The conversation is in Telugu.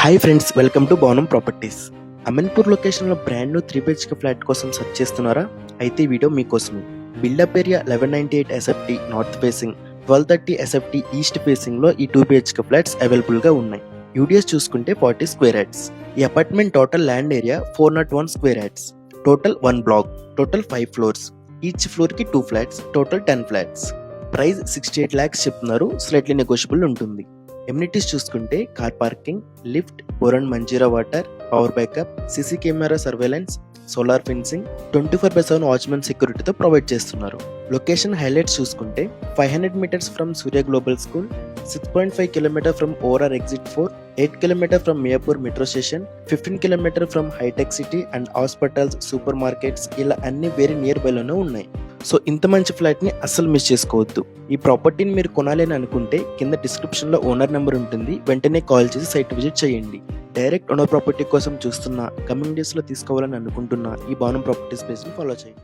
Hi friends, welcome to Bhavanam properties. Ameenpur లొకేషన్లో బ్రాండ్ న్యూ 3 BHK ఫ్లాట్ కోసం సెర్చ్ చేస్తున్నారా? అయితే ఈ వీడియో మీకోసమే. Built up area 1198 SFT north facing, 1230 SFT east ఫేసింగ్లో ఈ 2 BHK ఫ్లాట్స్ అవైలబుల్గా ఉన్నాయి. యూడిఎస్ చూసుకుంటే 40 స్క్వేర్ యార్డ్స్. ఈ apartment total land area 401 square yards. Total 1 block, total 5 floors. Each ఫ్లోర్కి 2 flats, total 10 flats. Price 68 lakhs చెప్తున్నారు, స్లైట్లీ నెగోషియబుల్ ఉంటుంది. ఎమ్యూనిటీస్ చూసుకుంటే car parking, lift, bore and Manjira water, power backup, CC camera surveillance, solar fencing, 24/7 watchman సెక్యూరిటీతో ప్రొవైడ్ చేస్తున్నారు. లొకేషన్ హైలైట్స్ చూసుకుంటే 500 meters from Surya global school, 6.5 km from ORR exit 4, 8 km from Miyapur metro station, 15 km from హైటెక్ City and hospitals, super markets, ఇలా అన్ని వెరీ నియర్ బైలోనే ఉన్నాయి. సో ఇంత మంచి ఫ్లాట్ని అస్సలు మిస్ చేసుకోవద్దు. ఈ ప్రాపర్టీని మీరు కొనాలి అని అనుకుంటే కింద డిస్క్రిప్షన్లో ఓనర్ నెంబర్ ఉంటుంది, వెంటనే కాల్ చేసి సైట్ విజిట్ చేయండి. డైరెక్ట్ ఓనర్ ప్రాపర్టీ కోసం చూస్తున్నా, కమింగ్ డేస్లో తీసుకోవాలని అనుకుంటున్నా ఈ భవనం ప్రాపర్టీస్ పేజ్ని ఫాలో చేయండి.